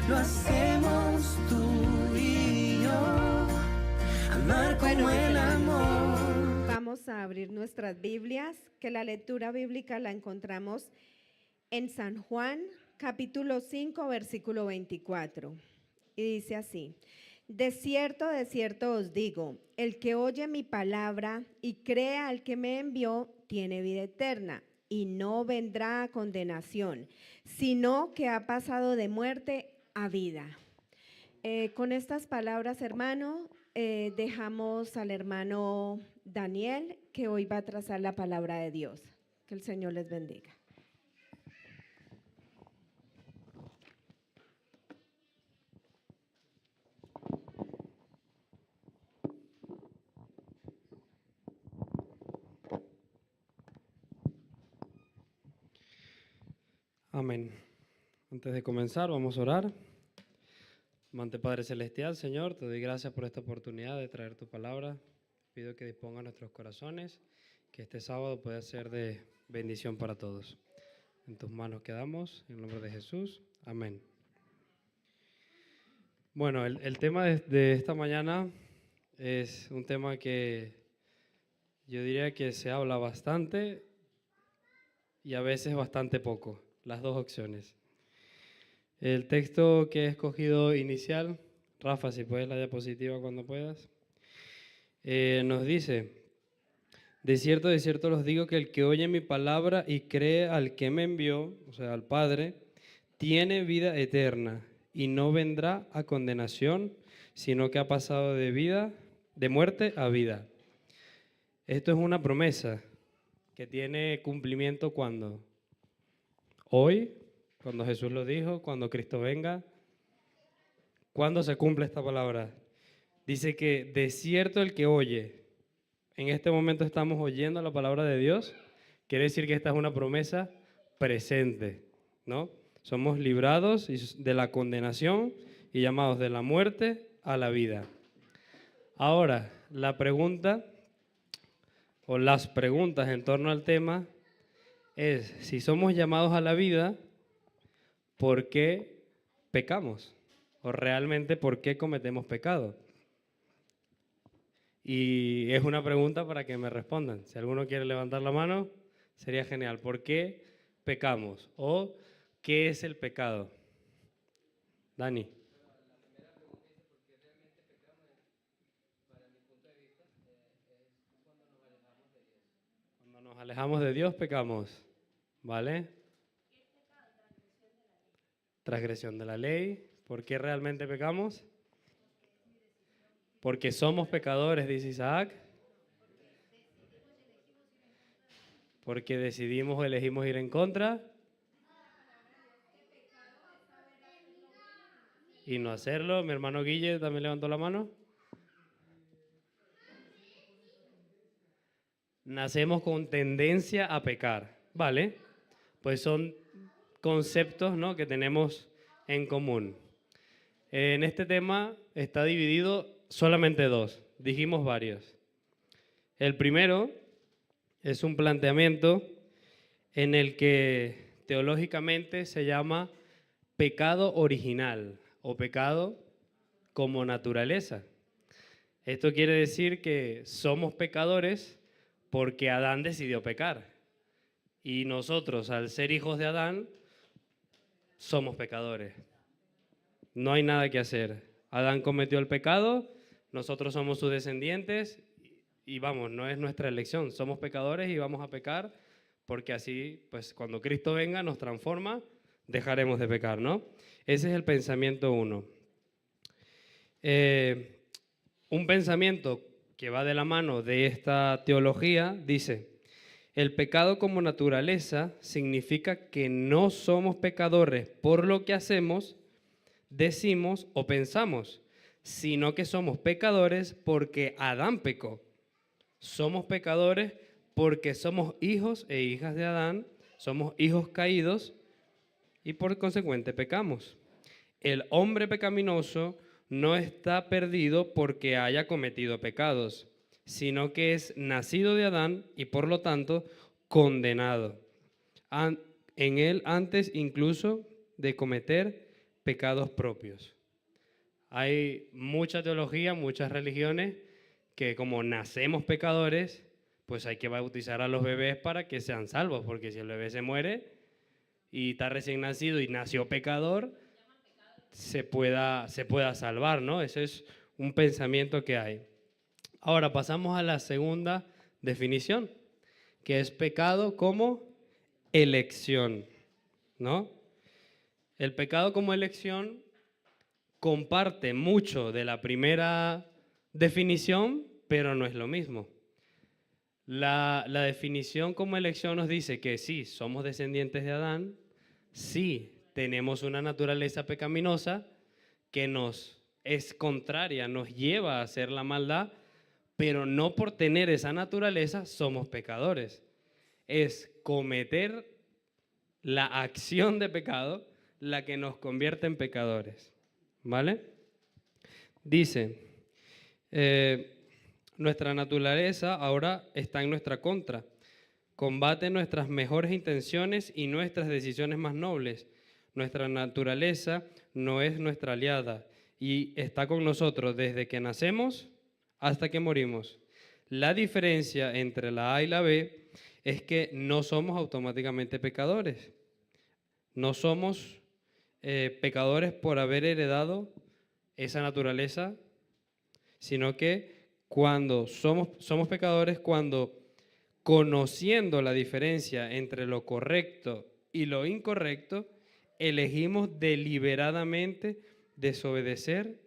lo hacemos tú y yo, amar como el amor. Vamos a abrir nuestras Biblias, que la lectura bíblica la encontramos en San Juan, capítulo 5, versículo 24. Y dice así: de cierto os digo, el que oye mi palabra y cree al que me envió, tiene vida eterna y no vendrá a condenación, sino que ha pasado de muerte a vida. Con estas palabras, hermano, dejamos al hermano Daniel, que hoy va a trazar la palabra de Dios. Que el Señor les bendiga. Amén. Antes de comenzar, vamos a orar. Amante Padre Celestial, Señor, te doy gracias por esta oportunidad de traer tu palabra. Pido que disponga nuestros corazones, que este sábado pueda ser de bendición para todos. En tus manos quedamos, en el nombre de Jesús. Amén. Bueno, el tema de esta mañana es un tema que yo diría que se habla bastante y a veces bastante poco, las dos opciones. El texto que he escogido inicial, Rafa, si puedes la diapositiva cuando puedas, nos dice: de cierto os digo que el que oye mi palabra y cree al que me envió, o sea, al Padre, tiene vida eterna y no vendrá a condenación, sino que ha pasado de muerte a vida. Esto es una promesa que tiene cumplimiento ¿cuándo? Hoy, cuando Jesús lo dijo, cuando Cristo venga. ¿Cuándo se cumple esta palabra? Dice que de cierto el que oye. En este momento estamos oyendo la palabra de Dios. Quiere decir que esta es una promesa presente, ¿no? Somos librados de la condenación y llamados de la muerte a la vida. Ahora, la pregunta o las preguntas en torno al tema es: si somos llamados a la vida, ¿por qué pecamos? O realmente, ¿por qué cometemos pecado? Y es una pregunta para que me respondan. Si alguno quiere levantar la mano, sería genial. ¿Por qué pecamos? ¿O qué es el pecado? Dani. Cuando nos alejamos de Dios, pecamos. ¿Vale? Transgresión de la ley. ¿Por qué realmente pecamos? Porque somos pecadores, dice Isaac. Porque decidimos o elegimos ir en contra y no hacerlo. Mi hermano Guille también levantó la mano. Nacemos con tendencia a pecar, ¿vale? Pues son conceptos, ¿no?, que tenemos en común. En este tema está dividido solamente dos, dijimos varios. El primero es un planteamiento en el que teológicamente se llama pecado original o pecado como naturaleza. Esto quiere decir que somos pecadores porque Adán decidió pecar. Y nosotros, al ser hijos de Adán, somos pecadores. No hay nada que hacer. Adán cometió el pecado, nosotros somos sus descendientes y vamos, no es nuestra elección. Somos pecadores y vamos a pecar porque así, pues cuando Cristo venga, nos transforma, dejaremos de pecar, ¿no? Ese es el pensamiento uno. Un pensamiento que va de la mano de esta teología dice: el pecado como naturaleza significa que no somos pecadores por lo que hacemos, decimos o pensamos, sino que somos pecadores porque Adán pecó. Somos pecadores porque somos hijos e hijas de Adán, somos hijos caídos y por consecuente pecamos. El hombre pecaminoso no está perdido porque haya cometido pecados, sino que es nacido de Adán y por lo tanto condenado. En él, antes incluso de cometer pecados propios. Hay mucha teología, muchas religiones que como nacemos pecadores, pues hay que bautizar a los bebés para que sean salvos, porque si el bebé se muere y está recién nacido y nació pecador, se pueda salvar, ¿no? Ese es un pensamiento que hay. Ahora pasamos a la segunda definición, que es pecado como elección, ¿no? El pecado como elección comparte mucho de la primera definición, pero no es lo mismo. La definición como elección nos dice que sí, somos descendientes de Adán, sí, tenemos una naturaleza pecaminosa que nos es contraria, nos lleva a hacer la maldad, pero no por tener esa naturaleza somos pecadores. Es cometer la acción de pecado la que nos convierte en pecadores, ¿vale? Dice, nuestra naturaleza ahora está en nuestra contra. Combate nuestras mejores intenciones y nuestras decisiones más nobles. Nuestra naturaleza no es nuestra aliada y está con nosotros desde que nacemos hasta que morimos. La diferencia entre la A y la B es que no somos automáticamente pecadores. No somos pecadores por haber heredado esa naturaleza, sino que cuando somos pecadores cuando, conociendo la diferencia entre lo correcto y lo incorrecto, elegimos deliberadamente desobedecer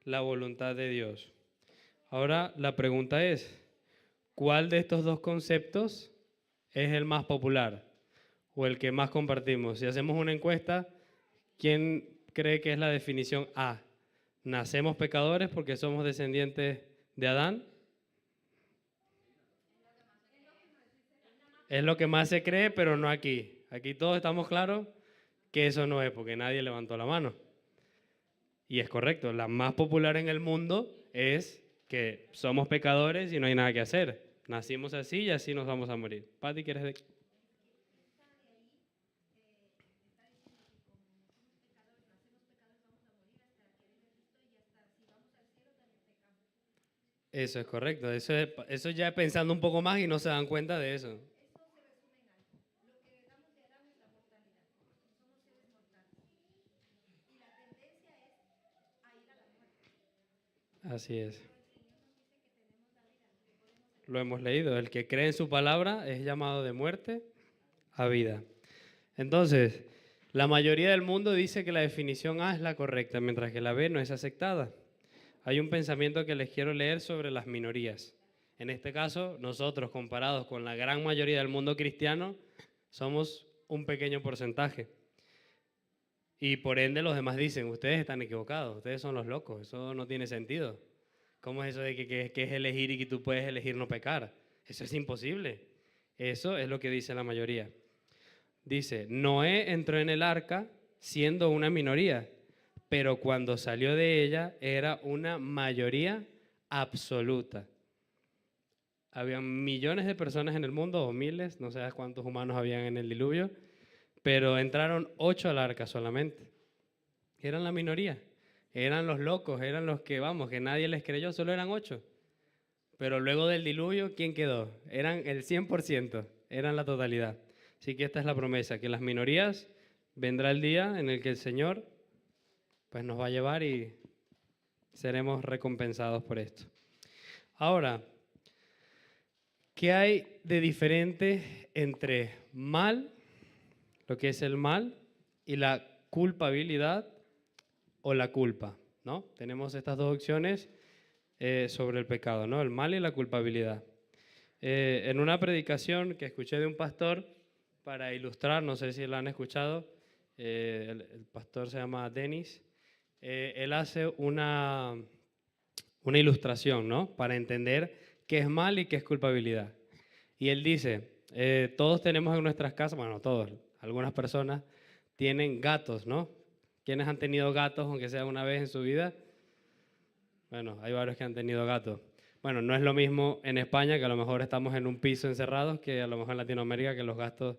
la voluntad de Dios. Ahora la pregunta es, ¿cuál de estos dos conceptos es el más popular o el que más compartimos? Si hacemos una encuesta, ¿quién cree que es la definición A? ¿Nacemos pecadores porque somos descendientes de Adán? Es lo que más se cree, pero no aquí. Aquí todos estamos claros que eso no es, porque nadie levantó la mano. Y es correcto, la más popular en el mundo es que somos pecadores y no hay nada que hacer. Nacimos así y así nos vamos a morir. Pati, ¿quieres decir? Eso es correcto, eso ya pensando un poco más y no se dan cuenta de eso. Así es. Lo hemos leído, el que cree en su palabra es llamado de muerte a vida. Entonces, la mayoría del mundo dice que la definición A es la correcta, mientras que la B no es aceptada. Hay un pensamiento que les quiero leer sobre las minorías. En este caso, nosotros, comparados con la gran mayoría del mundo cristiano, somos un pequeño porcentaje. Y por ende los demás dicen, ustedes están equivocados, ustedes son los locos, eso no tiene sentido. ¿Cómo es eso de que es elegir y que tú puedes elegir no pecar? Eso es imposible. Eso es lo que dice la mayoría. Dice, Noé entró en el arca siendo una minoría, pero cuando salió de ella era una mayoría absoluta. Habían millones de personas en el mundo, o miles, no sé cuántos humanos habían en el diluvio, pero entraron 8 al arca solamente. Eran la minoría, eran los locos, eran los que, vamos, que nadie les creyó, solo eran 8. Pero luego del diluvio, ¿quién quedó? Eran el 100%, eran la totalidad. Así que esta es la promesa, que las minorías vendrá el día en el que el Señor pues nos va a llevar y seremos recompensados por esto. Ahora, ¿qué hay de diferente entre mal, lo que es el mal, y la culpabilidad o la culpa? ¿No? Tenemos estas dos opciones sobre el pecado, ¿no? El mal y la culpabilidad. En una predicación que escuché de un pastor, para ilustrar, no sé si lo han escuchado, el pastor se llama Dennis, él hace una ilustración, ¿no? Para entender qué es mal y qué es culpabilidad. Y él dice, todos tenemos en nuestras casas, bueno, todos, algunas personas tienen gatos, ¿no? ¿Quiénes han tenido gatos, aunque sea una vez en su vida? Bueno, hay varios que han tenido gatos. Bueno, no es lo mismo en España, que a lo mejor estamos en un piso encerrados, que a lo mejor en Latinoamérica, que los gatos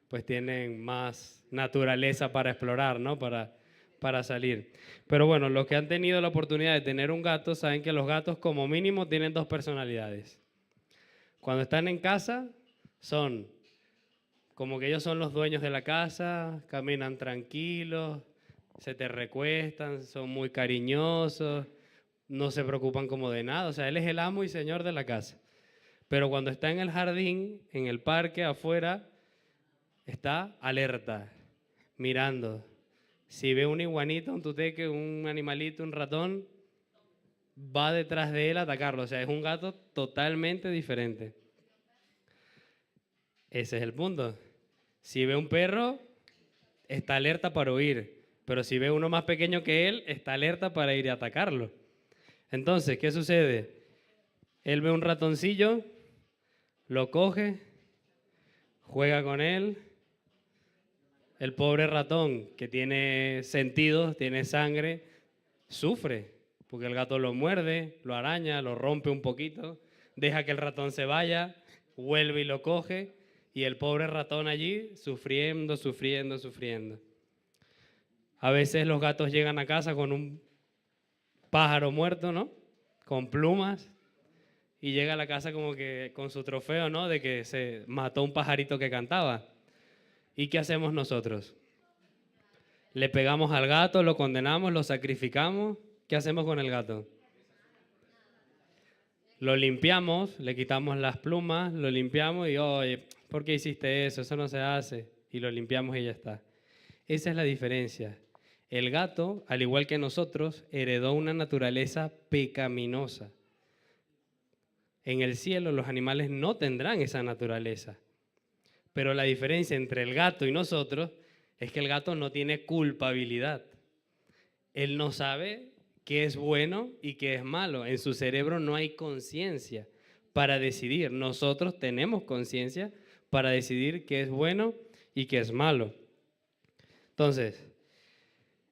pues tienen más naturaleza para explorar, ¿no? Para para salir. Pero bueno, los que han tenido la oportunidad de tener un gato saben que los gatos como mínimo tienen dos personalidades. Cuando están en casa son como que ellos son los dueños de la casa, caminan tranquilos, se te recuestan, son muy cariñosos, no se preocupan como de nada. O sea, él es el amo y señor de la casa. Pero cuando está en el jardín, en el parque, afuera, está alerta, mirando. Si ve una iguanita, un tuteque, un animalito, un ratón, va detrás de él a atacarlo. O sea, es un gato totalmente diferente. Ese es el punto. Si ve un perro, está alerta para huir. Pero si ve uno más pequeño que él, está alerta para ir a atacarlo. Entonces, ¿qué sucede? Él ve un ratoncillo, lo coge, juega con él. El pobre ratón, que tiene sentidos, tiene sangre, sufre, porque el gato lo muerde, lo araña, lo rompe un poquito, deja que el ratón se vaya, vuelve y lo coge, y el pobre ratón allí sufriendo, sufriendo, sufriendo. A veces los gatos llegan a casa con un pájaro muerto, ¿no? Con plumas, y llega a la casa como que con su trofeo, ¿no? De que se mató un pajarito que cantaba. ¿Y qué hacemos nosotros? Le pegamos al gato, lo condenamos, lo sacrificamos. ¿Qué hacemos con el gato? Lo limpiamos, le quitamos las plumas, lo limpiamos y, oye, ¿por qué hiciste eso? Eso no se hace. Y lo limpiamos y ya está. Esa es la diferencia. El gato, al igual que nosotros, heredó una naturaleza pecaminosa. En el cielo los animales no tendrán esa naturaleza. Pero la diferencia entre el gato y nosotros es que el gato no tiene culpabilidad. Él no sabe qué es bueno y qué es malo. En su cerebro no hay conciencia para decidir. Nosotros tenemos conciencia para decidir qué es bueno y qué es malo. Entonces,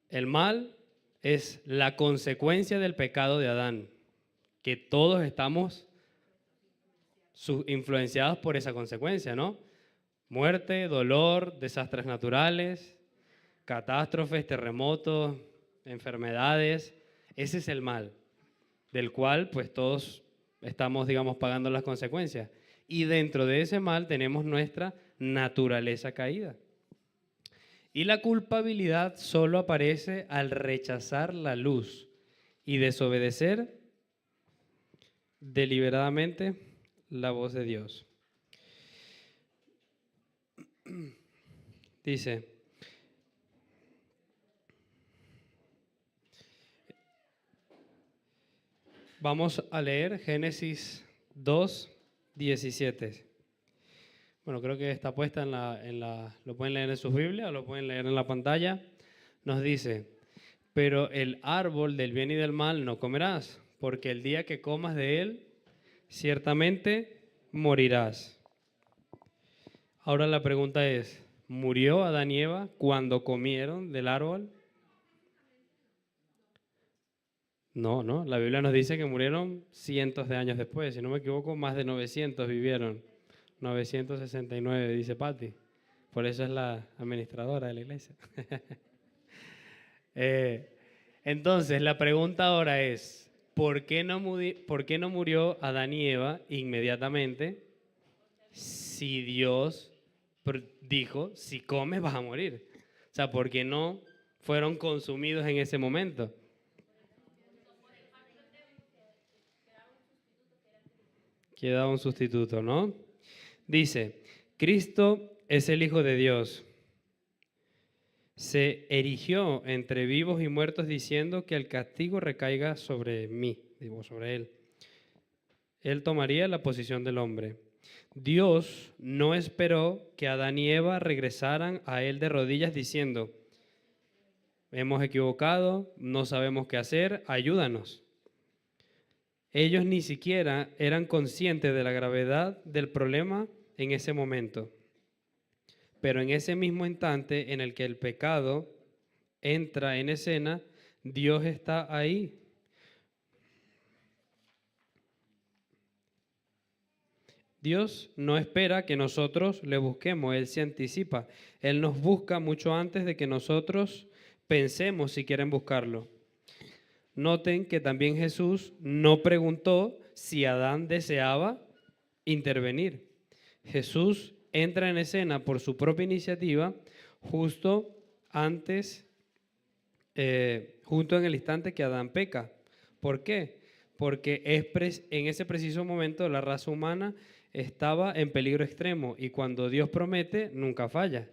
el mal es la consecuencia del pecado de Adán, que todos estamos influenciados por esa consecuencia, ¿no? Muerte, dolor, desastres naturales, catástrofes, terremotos, enfermedades. Ese es el mal, del cual pues todos estamos, digamos, pagando las consecuencias. Y dentro de ese mal tenemos nuestra naturaleza caída. Y la culpabilidad solo aparece al rechazar la luz y desobedecer deliberadamente la voz de Dios. Dice, vamos a leer Génesis 2:17. Bueno, creo que está puesta lo pueden leer en sus Biblias o lo pueden leer en la pantalla. Nos dice, pero el árbol del bien y del mal no comerás, porque el día que comas de él, ciertamente morirás. Ahora la pregunta es, ¿murió Adán y Eva cuando comieron del árbol? No, la Biblia nos dice que murieron cientos de años después. Si no me equivoco, más de 900 vivieron. 969, dice Patti. Por eso es la administradora de la iglesia. Entonces, la pregunta ahora es, ¿por qué no murió Adán y Eva inmediatamente si Dios dijo, si comes vas a morir? O sea, ¿por qué no fueron consumidos en ese momento? Queda un sustituto, ¿no? Dice, Cristo es el Hijo de Dios. Se erigió entre vivos y muertos diciendo que el castigo recaiga sobre mí, digo, sobre él. Él tomaría la posición del hombre. Dios no esperó que Adán y Eva regresaran a él de rodillas diciendo, hemos equivocado, no sabemos qué hacer, ayúdanos. Ellos ni siquiera eran conscientes de la gravedad del problema en ese momento. Pero en ese mismo instante en el que el pecado entra en escena, Dios está ahí. Dios no espera que nosotros le busquemos, Él se anticipa. Él nos busca mucho antes de que nosotros pensemos si quieren buscarlo. Noten que también Jesús no preguntó si Adán deseaba intervenir. Jesús entra en escena por su propia iniciativa justo en el instante que Adán peca. ¿Por qué? Porque en ese preciso momento la raza humana estaba en peligro extremo y cuando Dios promete, nunca falla.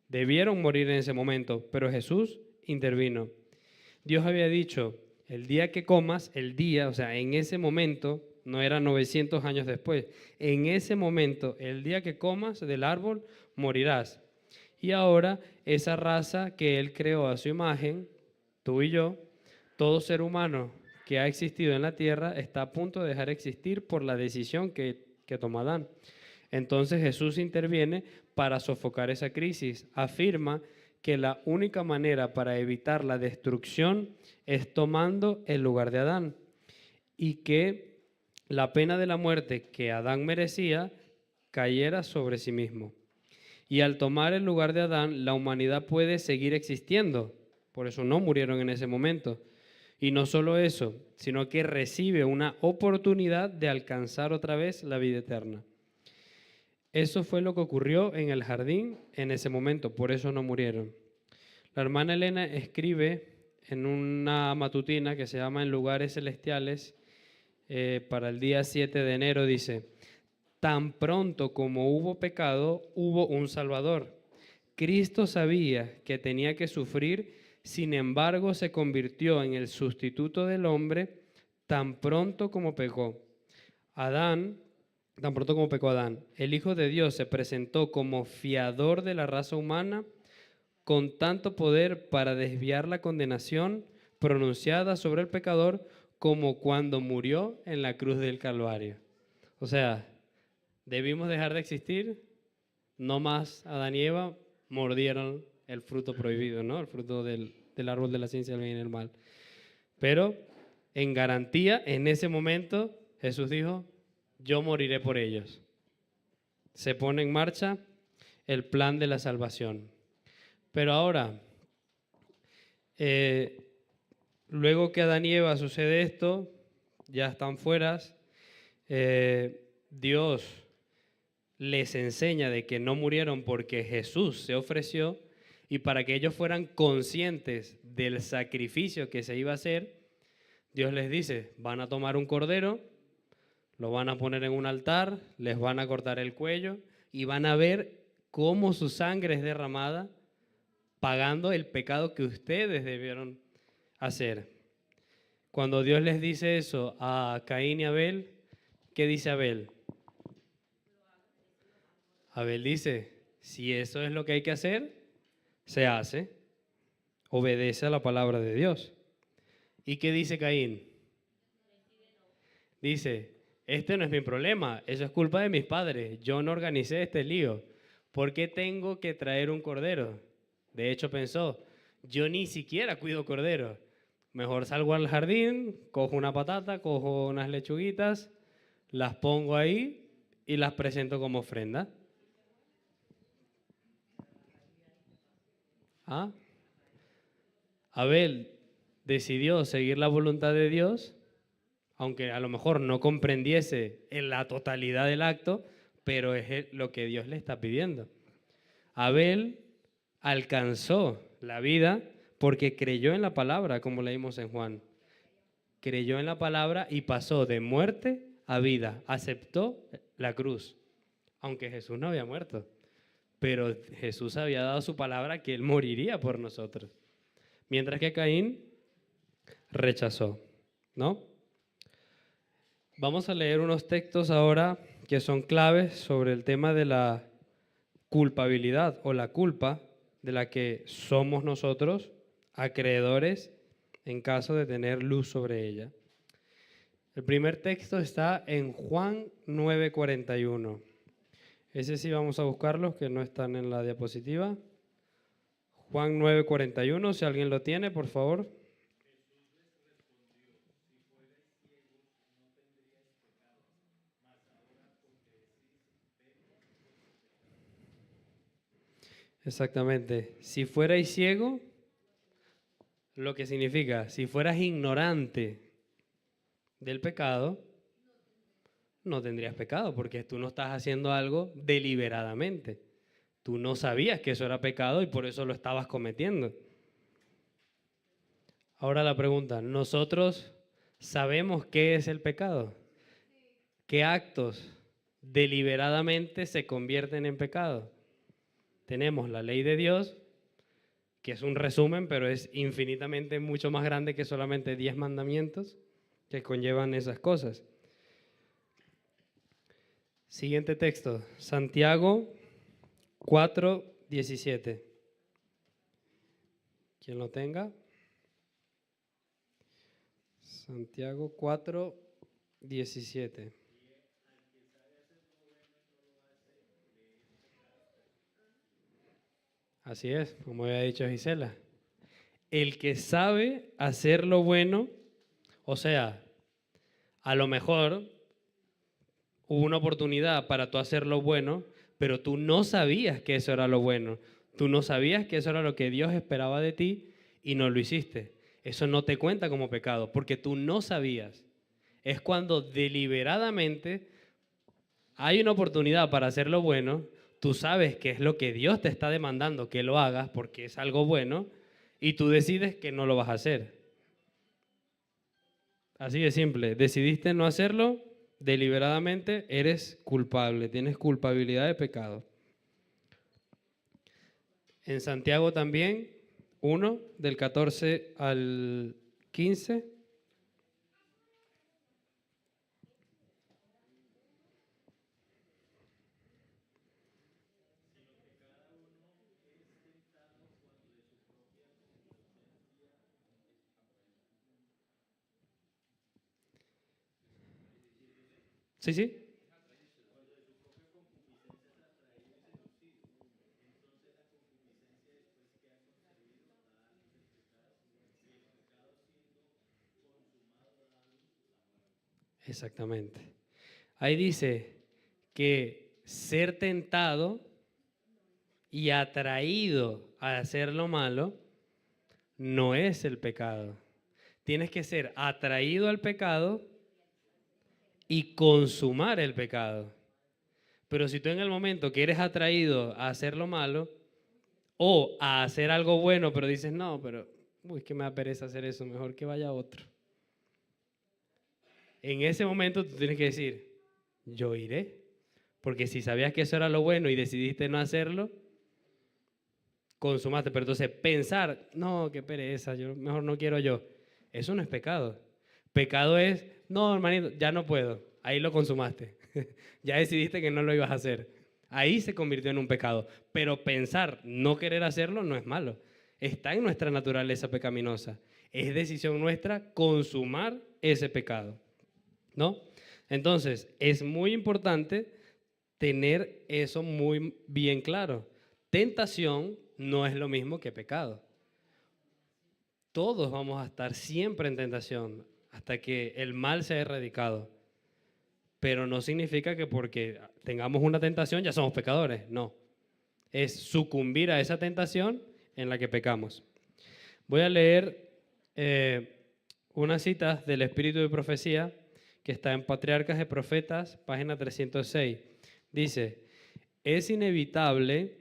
Debieron morir en ese momento, pero Jesús intervino. Dios había dicho, el día que comas, o sea, en ese momento, no era 900 años después, en ese momento, el día que comas del árbol, morirás. Y ahora, esa raza que Él creó a su imagen, tú y yo, todo ser humano que ha existido en la tierra está a punto de dejar de existir por la decisión que tomó Adán. Entonces Jesús interviene para sofocar esa crisis. Afirma que la única manera para evitar la destrucción es tomando el lugar de Adán y que la pena de la muerte que Adán merecía cayera sobre sí mismo. Y al tomar el lugar de Adán, la humanidad puede seguir existiendo. Por eso no murieron en ese momento. Y no solo eso, sino que recibe una oportunidad de alcanzar otra vez la vida eterna. Eso fue lo que ocurrió en el jardín en ese momento, por eso no murieron. La hermana Elena escribe en una matutina que se llama En lugares celestiales, para el día 7 de enero, dice: tan pronto como hubo pecado, hubo un Salvador. Cristo sabía que tenía que sufrir, sin embargo se convirtió en el sustituto del hombre tan pronto como pecó. Tan pronto como pecó Adán, el Hijo de Dios se presentó como fiador de la raza humana con tanto poder para desviar la condenación pronunciada sobre el pecador como cuando murió en la cruz del Calvario. O sea, debimos dejar de existir, no más Adán y Eva mordieron el fruto prohibido, ¿no? El fruto del árbol de la ciencia del bien y el mal. Pero en garantía, en ese momento, Jesús dijo: yo moriré por ellos. Se pone en marcha el plan de la salvación. Pero ahora, luego que Adán y Eva sucede esto, ya están fuera, Dios les enseña de que no murieron porque Jesús se ofreció, y para que ellos fueran conscientes del sacrificio que se iba a hacer, Dios les dice: van a tomar un cordero, lo van a poner en un altar, les van a cortar el cuello y van a ver cómo su sangre es derramada, pagando el pecado que ustedes debieron hacer. Cuando Dios les dice eso a Caín y Abel, ¿qué dice Abel? Abel dice: si eso es lo que hay que hacer, se hace. Obedece a la palabra de Dios. ¿Y qué dice Caín? Dice: este no es mi problema, eso es culpa de mis padres, yo no organicé este lío. ¿Por qué tengo que traer un cordero? De hecho pensó: yo ni siquiera cuido cordero. Mejor salgo al jardín, cojo una patata, cojo unas lechuguitas, las pongo ahí y las presento como ofrenda. ¿Ah? Abel decidió seguir la voluntad de Dios, aunque a lo mejor no comprendiese en la totalidad del acto, pero es lo que Dios le está pidiendo. Abel alcanzó la vida porque creyó en la palabra, como leímos en Juan. Creyó en la palabra y pasó de muerte a vida, aceptó la cruz, aunque Jesús no había muerto, pero Jesús había dado su palabra que Él moriría por nosotros, mientras que Caín rechazó, ¿no? Vamos a leer unos textos ahora que son claves sobre el tema de la culpabilidad o la culpa de la que somos nosotros acreedores en caso de tener luz sobre ella. El primer texto está en Juan 9:41. Ese sí vamos a buscarlos, que no están en la diapositiva. Juan 9:41, si alguien lo tiene, por favor. Exactamente. Si fuerais ciego, Lo que significa, si fueras ignorante del pecado, no tendrías pecado, porque tú no estás haciendo algo deliberadamente. Tú no sabías que eso era pecado y por eso lo estabas cometiendo. Ahora la pregunta, ¿nosotros sabemos qué es el pecado? ¿Qué actos deliberadamente se convierten en pecado? Tenemos la ley de Dios, que es un resumen, pero es infinitamente mucho más grande que solamente 10 mandamientos que conllevan esas cosas. Siguiente texto, Santiago 4:17. ¿Quién lo tenga? Santiago 4:17. Así es, como había dicho Gisela. El que sabe hacer lo bueno, o sea, a lo mejor hubo una oportunidad para tú hacer lo bueno, pero tú no sabías que eso era lo bueno. Tú no sabías que eso era lo que Dios esperaba de ti y no lo hiciste. Eso no te cuenta como pecado, porque tú no sabías. Es cuando deliberadamente hay una oportunidad para hacer lo bueno, tú sabes que es lo que Dios te está demandando que lo hagas porque es algo bueno y tú decides que no lo vas a hacer. Así de simple, decidiste no hacerlo, deliberadamente eres culpable, tienes culpabilidad de pecado. En Santiago también, 1, del 14 al 15. Sí, sí. Exactamente. Ahí dice que ser tentado y atraído a hacer lo malo no es el pecado. Tienes que ser atraído al pecado y consumar el pecado. Pero si tú en el momento que eres atraído a hacer lo malo o a hacer algo bueno, pero dices, no, pero es que me da pereza hacer eso, mejor que vaya otro. En ese momento tú tienes que decir, yo iré. Porque si sabías que eso era lo bueno y decidiste no hacerlo, consumaste. Pero entonces pensar, no, qué pereza, yo mejor no quiero yo. Eso no es pecado. Pecado es, no, hermanito, ya no puedo. Ahí lo consumaste. Ya decidiste que no lo ibas a hacer. Ahí se convirtió en un pecado. Pero pensar, no querer hacerlo, no es malo. Está en nuestra naturaleza pecaminosa. Es decisión nuestra consumar ese pecado, ¿no? Entonces, es muy importante tener eso muy bien claro. Tentación no es lo mismo que pecado. Todos vamos a estar siempre en tentación hasta que el mal sea erradicado. Pero no significa que porque tengamos una tentación ya somos pecadores. No. Es sucumbir a esa tentación en la que pecamos. Voy a leer unas citas del Espíritu de Profecía que está en Patriarcas de Profetas, página 306. Dice, es inevitable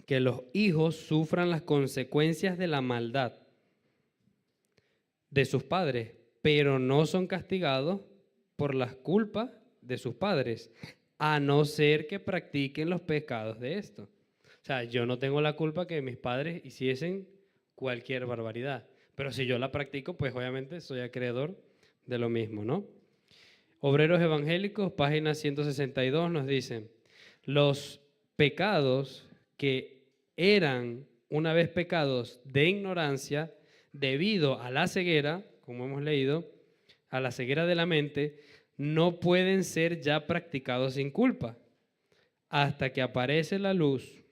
que los hijos sufran las consecuencias de la maldad de sus padres, pero no son castigados por las culpas de sus padres, a no ser que practiquen los pecados de esto. O sea, yo no tengo la culpa que mis padres hiciesen cualquier barbaridad, pero si yo la practico, pues obviamente soy acreedor de lo mismo, ¿no? Obreros Evangélicos, página 162, nos dicen, los pecados que eran una vez pecados de ignorancia, debido a la ceguera, como hemos leído, a la ceguera de la mente, no pueden ser ya practicados sin culpa. Hasta que aparece la luz,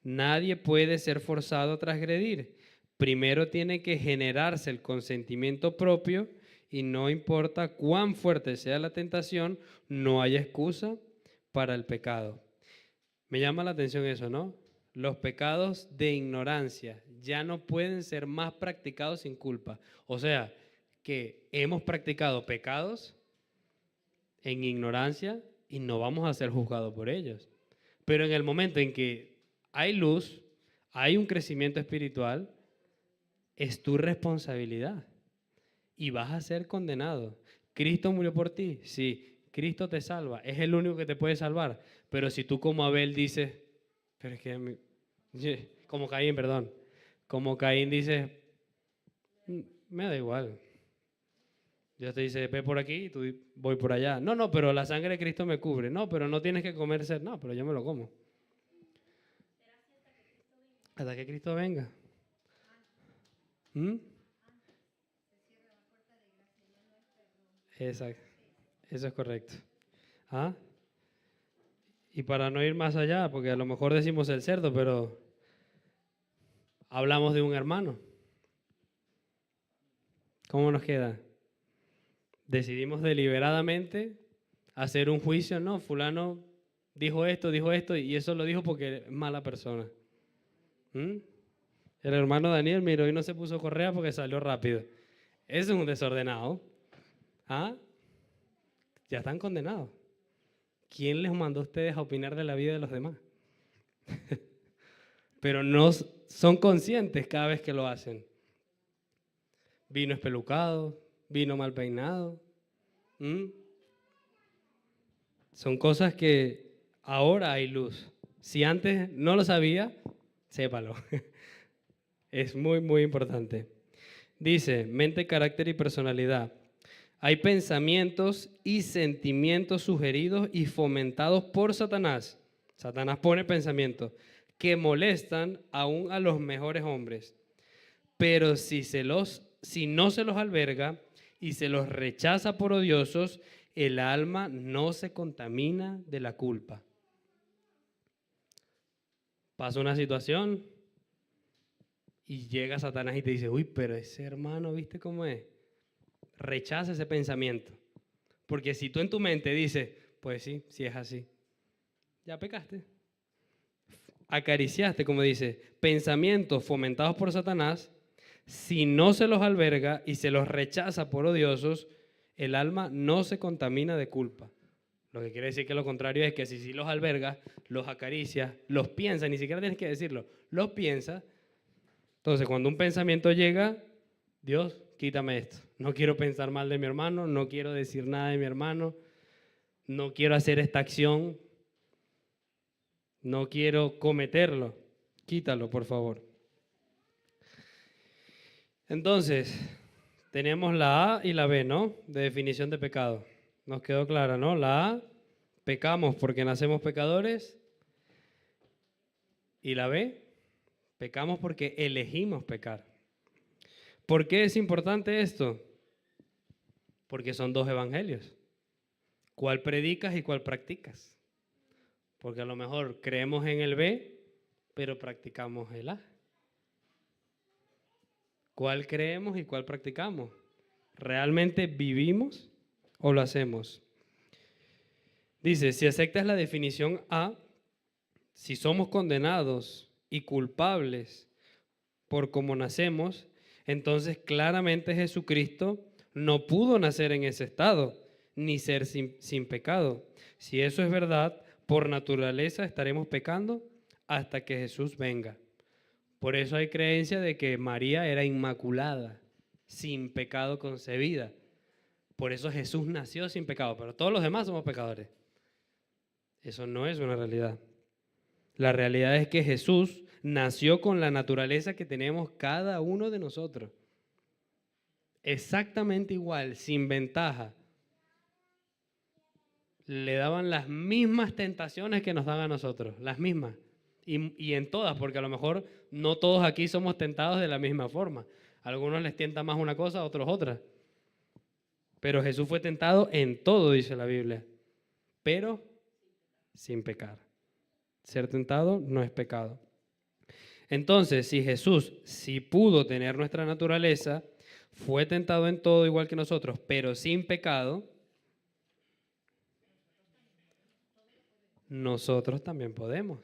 nadie puede ser forzado a transgredir. Primero tiene que generarse el consentimiento propio y no importa cuán fuerte sea la tentación, no hay excusa para el pecado. Me llama la atención eso, ¿no? los pecados de ignorancia ya no pueden ser más practicados sin culpa. O sea, que hemos practicado pecados en ignorancia y no vamos a ser juzgados por ellos. Pero en el momento en que hay luz, hay un crecimiento espiritual, es tu responsabilidad y vas a ser condenado. ¿Cristo murió por ti? Sí. Cristo te salva, es el único que te puede salvar. Pero si tú como Abel dices, pero es que, como Caín, perdón, como Caín dice, me da igual. Dios te dice, ve por aquí y tú voy por allá. No, pero la sangre de Cristo me cubre. No, pero no tienes que comerse. No, pero yo me lo como. Hasta que Cristo venga. Exacto. Eso es correcto. ¿Ah? Y para no ir más allá, porque a lo mejor decimos el cerdo, pero hablamos de un hermano. ¿Cómo nos queda? Decidimos deliberadamente hacer un juicio, no, fulano dijo esto, y eso lo dijo porque es mala persona. El hermano Daniel miró y no se puso correa porque salió rápido. Eso es un desordenado. ¿Ah? Ya están condenados. ¿Quién les mandó a ustedes a opinar de la vida de los demás? Pero no son conscientes cada vez que lo hacen. Vino espelucado, vino mal peinado. Son cosas que ahora hay luz. Si antes no lo sabía, sépalo. Es muy, muy importante. Dice, mente, carácter y personalidad. Hay pensamientos y sentimientos sugeridos y fomentados por Satanás. Satanás pone pensamientos que molestan aún a los mejores hombres. Pero si no se los alberga y se los rechaza por odiosos, el alma no se contamina de la culpa. Pasa una situación y llega Satanás y te dice, uy, pero ese hermano, ¿viste cómo es? Rechaza ese pensamiento. Porque si tú en tu mente dices, pues sí, sí es así, ya pecaste. Acariciaste, como dice, pensamientos fomentados por Satanás. Si no se los alberga y se los rechaza por odiosos, el alma no se contamina de culpa. Lo que quiere decir que lo contrario es que si los albergas, los acaricias, los piensas, ni siquiera tienes que decirlo, los piensas. Entonces, cuando un pensamiento llega, Dios, quítame esto. No quiero pensar mal de mi hermano, no quiero decir nada de mi hermano, no quiero hacer esta acción, no quiero cometerlo. Quítalo, por favor. Entonces, tenemos la A y la B, ¿no? De definición de pecado. Nos quedó clara, ¿no? La A, pecamos porque nacemos pecadores. Y la B, pecamos porque elegimos pecar. ¿Por qué es importante esto? Porque son dos evangelios. ¿Cuál predicas y cuál practicas? Porque a lo mejor creemos en el B, pero practicamos el A. ¿Cuál creemos y cuál practicamos? ¿Realmente vivimos o lo hacemos? Dice, si aceptas la definición A, si somos condenados y culpables por cómo nacemos, entonces claramente Jesucristo no pudo nacer en ese estado, ni ser sin pecado. Si eso es verdad, por naturaleza estaremos pecando hasta que Jesús venga. Por eso hay creencia de que María era inmaculada, sin pecado concebida. Por eso Jesús nació sin pecado, pero todos los demás somos pecadores. Eso no es una realidad. La realidad es que Jesús nació con la naturaleza que tenemos cada uno de nosotros. Exactamente igual, sin ventaja. Le daban las mismas tentaciones que nos dan a nosotros, las mismas. Y en todas, porque a lo mejor no todos aquí somos tentados de la misma forma. A algunos les tienta más una cosa, a otros otra. Pero Jesús fue tentado en todo, dice la Biblia, pero sin pecar. Ser tentado no es pecado. Entonces, si Jesús sí pudo tener nuestra naturaleza, fue tentado en todo igual que nosotros, pero sin pecado, nosotros también podemos.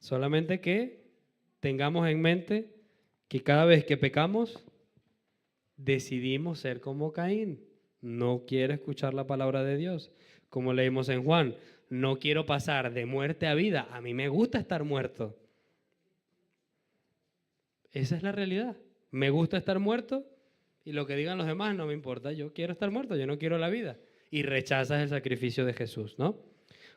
Solamente que tengamos en mente que cada vez que pecamos, decidimos ser como Caín. No quiere escuchar la palabra de Dios. Como leímos en Juan, no quiero pasar de muerte a vida. A mí me gusta estar muerto. Esa es la realidad. Me gusta estar muerto y lo que digan los demás no me importa. Yo quiero estar muerto, yo no quiero la vida. Y rechazas el sacrificio de Jesús, ¿no?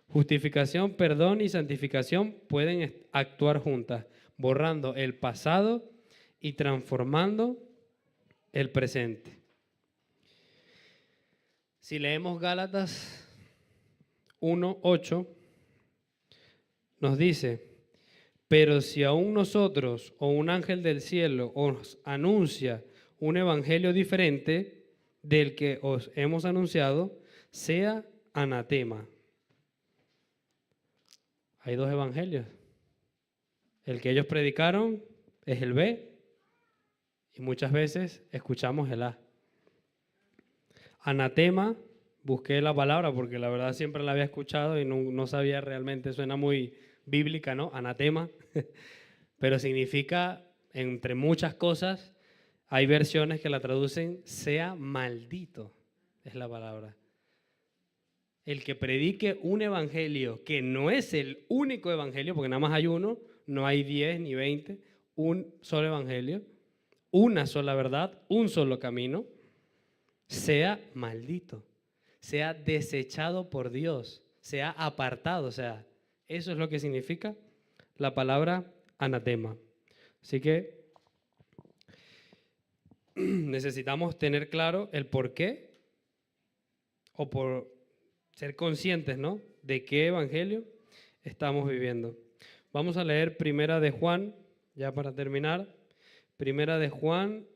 Justificación, perdón y santificación pueden actuar juntas, borrando el pasado y transformando el presente. Si leemos Gálatas 1:8, nos dice: pero si aún nosotros o un ángel del cielo os anuncia un evangelio diferente del que os hemos anunciado, sea anatema. Hay dos evangelios. El que ellos predicaron es el B y muchas veces escuchamos el A. Anatema, busqué la palabra porque la verdad siempre la había escuchado y no sabía realmente, suena muy bíblica, ¿no? Anatema, pero significa, entre muchas cosas, hay versiones que la traducen sea maldito, es la palabra. El que predique un evangelio que no es el único evangelio, porque nada más hay uno, no hay 10 ni 20, un solo evangelio, una sola verdad, un solo camino, sea maldito, sea desechado por Dios, sea apartado, o sea, eso es lo que significa la palabra anatema. Así que necesitamos tener claro el por qué, o por ser conscientes, ¿no?, de qué evangelio estamos viviendo. Vamos a leer Primera de Juan, ya para terminar. Primera de Juan,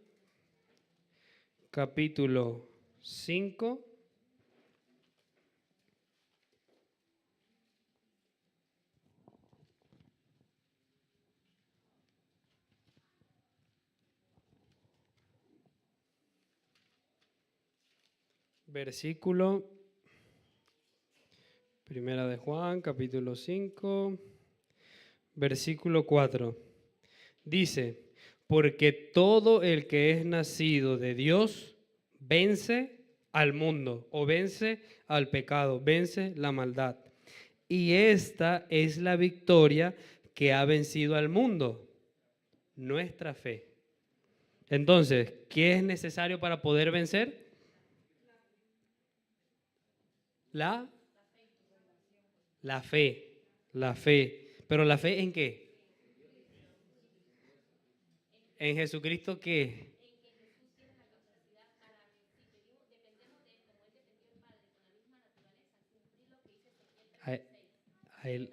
capítulo 5. Versículo, Primera de Juan, capítulo 5, versículo 4. Dice: porque todo el que es nacido de Dios vence al mundo, o vence al pecado, vence la maldad. Y esta es la victoria que ha vencido al mundo, nuestra fe. Entonces, ¿qué es necesario para poder vencer? La fe, la fe. ¿Pero la fe en qué? ¿En Jesucristo qué? A él.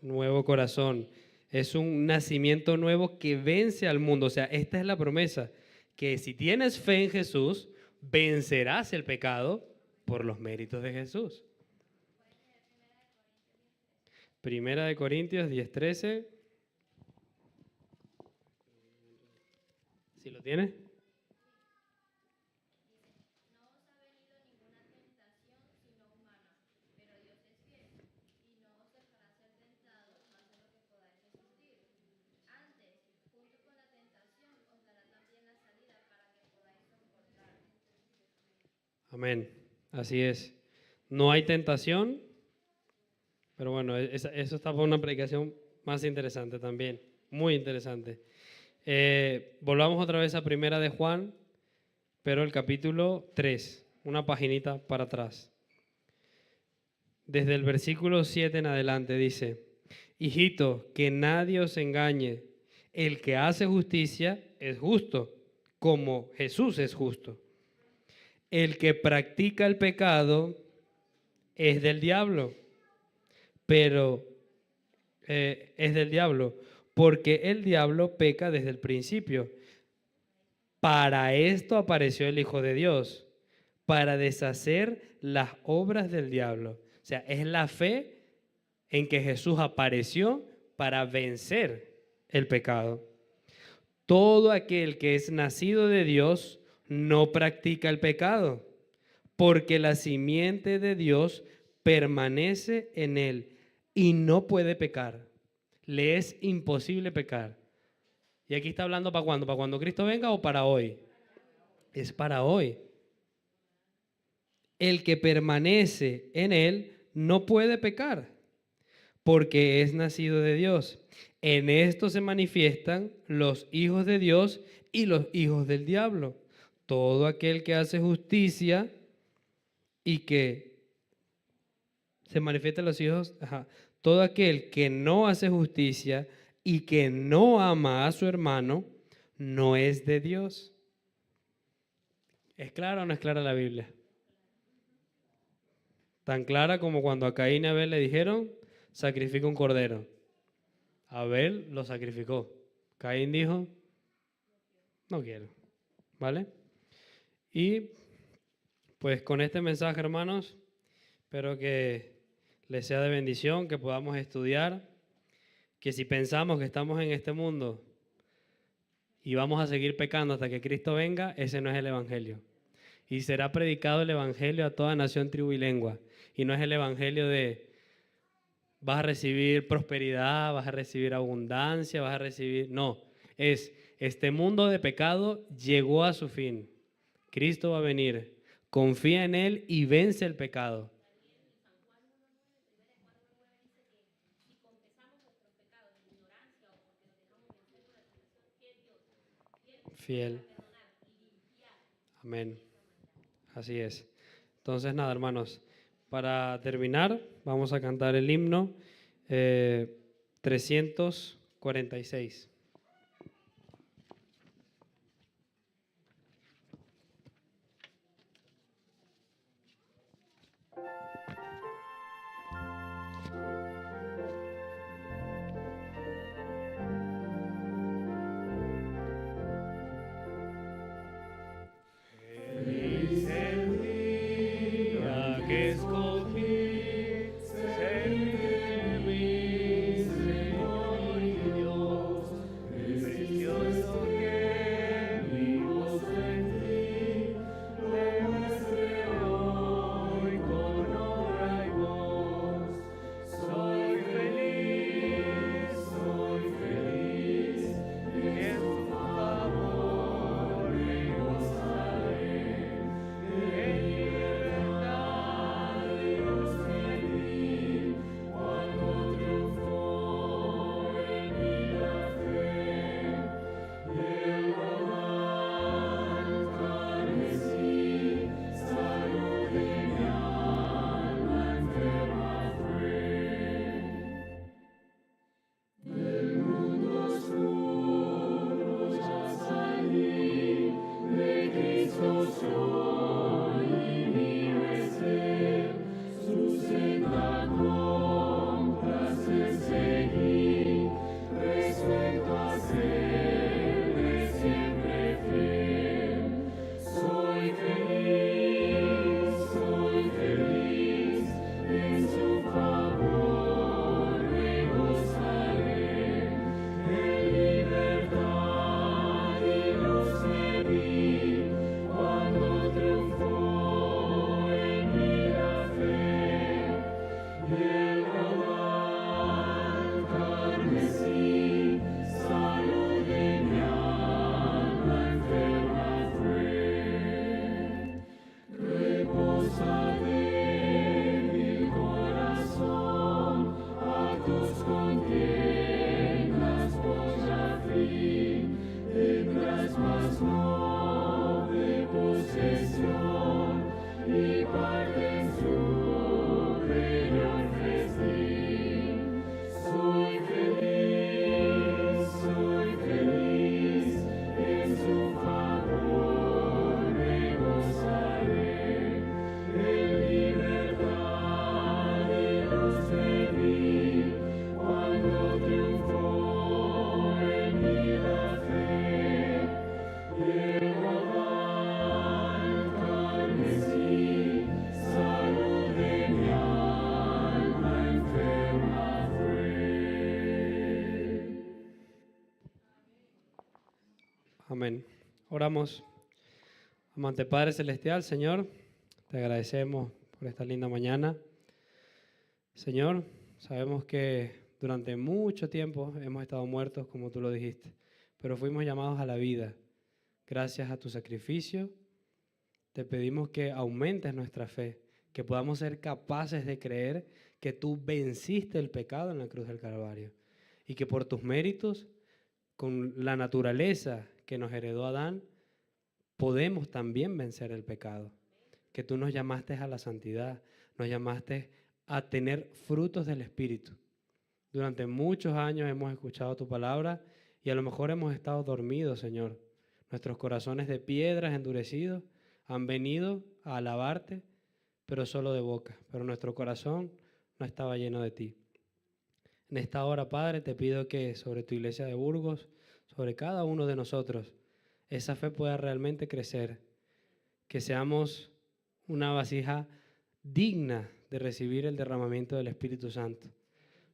Nuevo corazón. Es un nacimiento nuevo que vence al mundo. O sea, esta es la promesa, que si tienes fe en Jesús, vencerás el pecado por los méritos de Jesús. Primera de Corintios 10:13. ¿Sí lo tienes? Amén. Así es. No hay tentación, pero bueno, eso está para una predicación más interesante también, muy interesante. Volvamos otra vez a Primera de Juan, pero el capítulo 3, una paginita para atrás. Desde el versículo 7 en adelante dice: hijito, que nadie os engañe, el que hace justicia es justo, como Jesús es justo. El que practica el pecado es del diablo, pero es del diablo, porque el diablo peca desde el principio. Para esto apareció el Hijo de Dios, para deshacer las obras del diablo. O sea, es la fe en que Jesús apareció para vencer el pecado. Todo aquel que es nacido de Dios no practica el pecado, porque la simiente de Dios permanece en él y no puede pecar. Le es imposible pecar. Y aquí está hablando ¿para cuándo? ¿Para cuando Cristo venga o para hoy? Es para hoy. El que permanece en él no puede pecar, porque es nacido de Dios. En esto se manifiestan los hijos de Dios y los hijos del diablo. Todo aquel que hace justicia y que se manifiestan los hijos, todo aquel que no hace justicia y que no ama a su hermano, no es de Dios. ¿Es clara o no es clara la Biblia? Tan clara como cuando a Caín y a Abel le dijeron, sacrifica un cordero. Abel lo sacrificó. Caín dijo, no quiero. ¿Vale? Y pues con este mensaje, hermanos, espero que les sea de bendición, que podamos estudiar, que si pensamos que estamos en este mundo y vamos a seguir pecando hasta que Cristo venga, ese no es el Evangelio. Y será predicado el Evangelio a toda nación, tribu y lengua. Y no es el Evangelio de vas a recibir prosperidad, vas a recibir abundancia, vas a recibir... No, es este mundo de pecado llegó a su fin. Cristo va a venir. Confía en Él y vence el pecado. Fiel. Amén. Así es. Entonces, nada, hermanos, para terminar, vamos a cantar el himno 346. Que escogí ser mi Señor y Dios, precioso que mi gozo en ti le muestre hoy con honra y voz. Soy feliz, y en tu favor me gozaré. Amén. Oramos. Amante Padre Celestial, Señor, te agradecemos por esta linda mañana. Señor, sabemos que durante mucho tiempo hemos estado muertos, como tú lo dijiste, pero fuimos llamados a la vida. Gracias a tu sacrificio, te pedimos que aumentes nuestra fe, que podamos ser capaces de creer que tú venciste el pecado en la cruz del Calvario y que por tus méritos, con la naturaleza que nos heredó Adán, podemos también vencer el pecado. Que tú nos llamaste a la santidad, nos llamaste a tener frutos del Espíritu. Durante muchos años hemos escuchado tu palabra y a lo mejor hemos estado dormidos, Señor. Nuestros corazones de piedras endurecidos han venido a alabarte, pero solo de boca. Pero nuestro corazón no estaba lleno de ti. En esta hora, Padre, te pido que sobre tu iglesia de Burgos, sobre cada uno de nosotros, esa fe pueda realmente crecer. Que seamos una vasija digna de recibir el derramamiento del Espíritu Santo,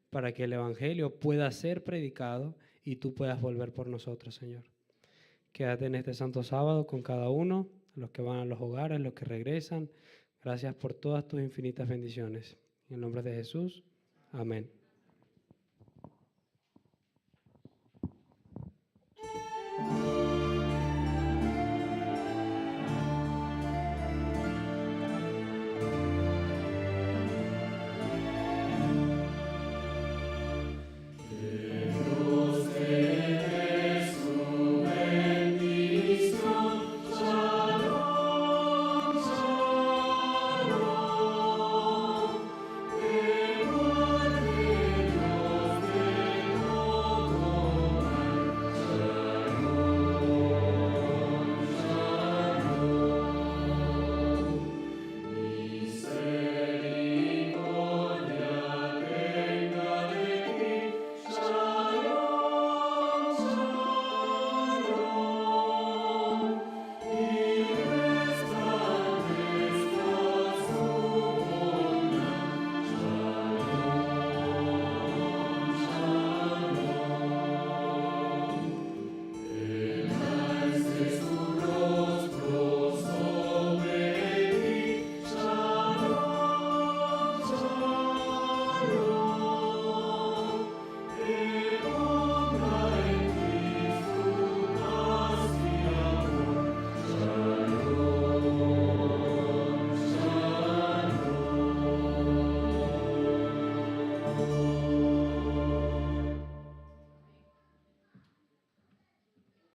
para que el Evangelio pueda ser predicado y tú puedas volver por nosotros, Señor. Quédate en este santo sábado con cada uno, los que van a los hogares, los que regresan. Gracias por todas tus infinitas bendiciones. En el nombre de Jesús, amén.